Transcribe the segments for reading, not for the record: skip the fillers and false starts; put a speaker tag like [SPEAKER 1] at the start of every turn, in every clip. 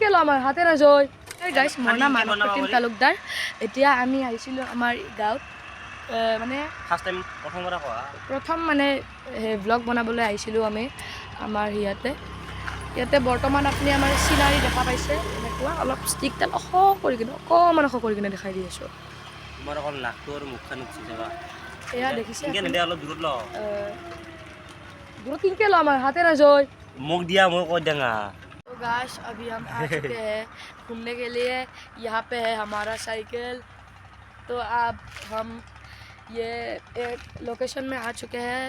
[SPEAKER 1] তিনকে লো আমাৰ হাতে নাযায় গাইছ মোৰ নাম মানৱ প্ৰতিম তালুকদাৰ এতিয়া আমি আহিছিলোঁ আমাৰ গাঁৱত মানে প্ৰথম মানে ব্লগ বনাবলৈ আহিছিলোঁ আমি আমাৰ ইয়াতে বৰ্তমান আপুনি আমাৰ চিনাৰী দেখা পাইছে এনেকুৱা অলপ ষ্টিকডাল অকণমান ওখ কৰি কিনে দেখাই দি আছোঁ
[SPEAKER 2] তোমাৰ অকল নাকটোৰ মুখখন উঠি যাবা
[SPEAKER 1] এয়া দেখিছে
[SPEAKER 2] অলপ দূৰত ল
[SPEAKER 1] দূৰত তিনকে লো আমাৰ হাতে নাযায়
[SPEAKER 2] মুখ দিয়া মই কৈ দেঙা
[SPEAKER 1] तो गाइस अभी हम आ चुके हैं घूमने के लिए यहाँ पे है हमारा साइकिल तो अब हम ये एक लोकेशन में आ चुके हैं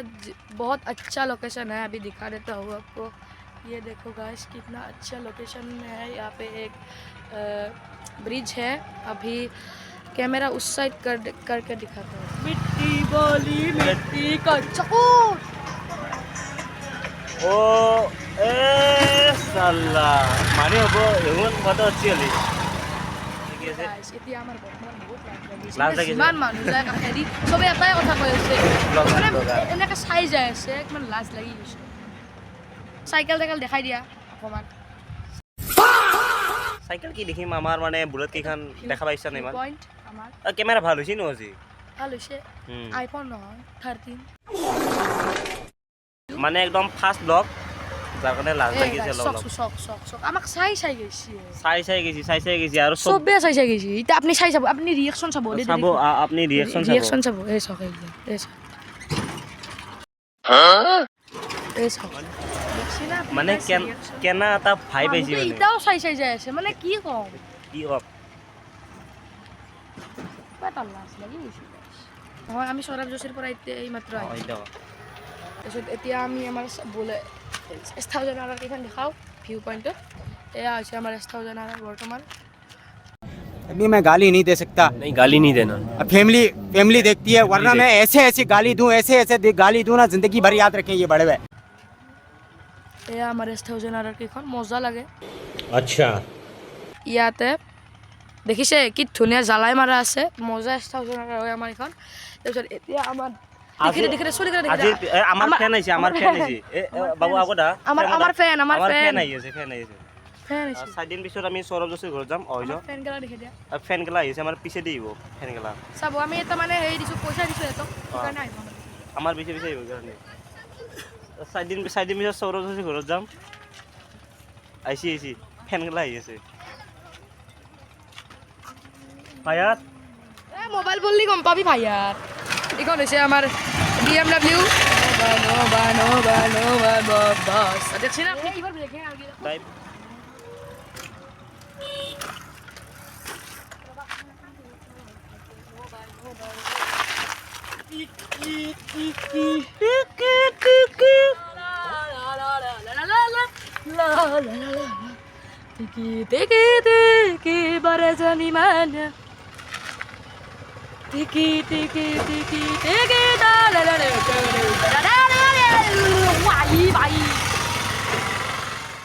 [SPEAKER 1] बहुत अच्छा लोकेशन है अभी दिखा देता हूँ आपको ये देखो गाइस कितना अच्छा लोकेशन है यहाँ पे एक ब्रिज है अभी कैमरा उस साइड करके दिखाता हूँ मिट्टी बोली मिट्टी का चकोर
[SPEAKER 2] ओ ए साला माने अब एवन कत अछि हली ঠিক আছে
[SPEAKER 1] এতিয়া আমাৰ বৰ্তমান বহুত
[SPEAKER 2] লাজ লাগিছে
[SPEAKER 1] ইমান মানুহ যায় কাষেদি সবে এটাই কথা কৈ আছে এনেকৈ চাই যাই আছে কিমান লাজ লাগি গৈছে চাইকেল দেখাই দিয়া অকণমান
[SPEAKER 2] সাইকেল কি দেখিম আমাৰ মানে বুলেট কেইখন দেখা পাইছা নাই ইমান
[SPEAKER 1] পইণ্ট আমাৰ
[SPEAKER 2] কেমেৰা ভাল হৈছে ন আজি
[SPEAKER 1] ভাল হৈছে আইফোন নহয় 13
[SPEAKER 2] মানে একদম ফাষ্ট ব্লগ যাৰ কাৰণে লাজ লাগিছে অলপ
[SPEAKER 1] চক আমাক চাই গৈছে
[SPEAKER 2] আৰু
[SPEAKER 1] চবে চাই গৈছে এতিয়া আপুনি চাই চাব আপুনি ৰিয়েকশ্যন চাব
[SPEAKER 2] আপুনি ৰিয়েকশ্যন
[SPEAKER 1] চাব এই চক
[SPEAKER 2] মানে কেনা এটা ভাই পাইছি মানে
[SPEAKER 1] এটাও চাই যাই আছে মানে কি কম এটা লাজ লাগি গৈছে নহয় আমি সৌৰভ যোশীৰ পৰা এতিয়া এই মাত্ৰ তাৰপিছত এতিয়া আমি আমাৰ বোলে S1000 কেইখন দেখাওঁ ভিউ পইণ্টত এয়া হৈছে আমাৰ S1000 বৰ্তমান
[SPEAKER 3] अभी मैं गाली नहीं दे सकता
[SPEAKER 2] नहीं गाली नहीं देना
[SPEAKER 3] फैमिली देखती है वरना मैं ऐसे गाली दूं ऐसे गाली दूं ना जिंदगी भर याद रखें ये बड़े हुए
[SPEAKER 1] এয়া আমাৰ S1000 কেইখন মজা লাগে
[SPEAKER 2] আচ্ছা
[SPEAKER 1] ইয়াতে দেখিছে কি ধুনীয়া জ্বালাই মাৰা আছে মজা S1000 হয় আমাৰ এখন তাৰপিছত এতিয়া আমাৰ দেখি চলি কৰে দেখি
[SPEAKER 2] আমাৰ ফেন আহিছে বাবু আগদা
[SPEAKER 1] আমাৰ ফেন
[SPEAKER 2] আহিছে চাৰি দিন পিছত আমি সৌৰভ যোশীৰ ঘৰত যাম
[SPEAKER 1] ফেন গেলা দেখি দিয়া
[SPEAKER 2] ফেন গেলা আহিছে আমাৰ পিছে দিব ফেন গেলা
[SPEAKER 1] চাব আমি এটা মানে হেৰি দিছোঁ পইচা দিছোঁ সিহঁতক সেইকাৰণে আহিব
[SPEAKER 2] আমাৰ পিছে আহিব কাৰণে চাৰি দিন পিছত সৌৰভ যোশীৰ ঘৰত যাম আহিছে ফেন গেলা আহি আছে ভায়াত
[SPEAKER 1] মোবাইল বললি গম পাবি ভাইয়াত এইখন হৈছে আমাৰ BMW বাস দেখছেন আপনি কিভাবে দেখেন আগে
[SPEAKER 2] type
[SPEAKER 1] Tiki bara jani mana Tiki da la la la bye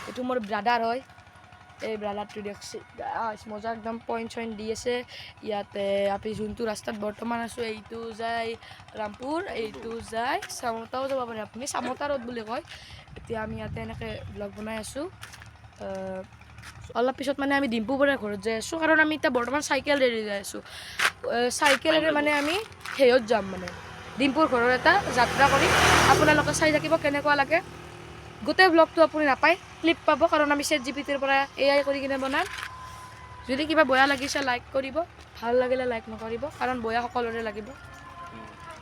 [SPEAKER 1] এটো মোৰ ব্ৰাদাৰ হয় এই ব্ৰাদাৰটো দেখছি মজা একদম পইণ্ট দি আছে ইয়াতে আপনি যোনটো ৰাস্তাত বৰ্তমান আছোঁ এইটো যায় ৰামপুৰ এইটো যায় চামতাও যাব পাৰে আপুনি চামতা ৰোড বুলি কয় এতিয়া আমি ইয়াতে এনেকৈ ব্লগ বনাই আছোঁ অলপ পিছত মানে আমি ডিম্পুপৰা ঘৰত যাই আছোঁ কাৰণ আমি এতিয়া বৰ্তমান চাইকেলেৰে যাই আছোঁ চাইকেলেৰে মানে আমি হেয়ত যাম মানে ডিম্পুৰ ঘৰৰ এটা যাত্ৰা কৰি আপোনালোকে চাই থাকিব কেনেকুৱা লাগে গোটেই ব্লগটো আপুনি নাপায় ক্লিপ পাব কাৰণ আমি ChatGPTৰ পৰা AI কৰি কিনে বনাম যদি কিবা বেয়া লাগিছে লাইক কৰিব ভাল লাগিলে লাইক নকৰিব কাৰণ বেয়া সকলোৰে লাগিব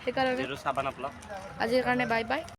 [SPEAKER 1] সেইকাৰণে আজিৰ কাৰণে বাই বাই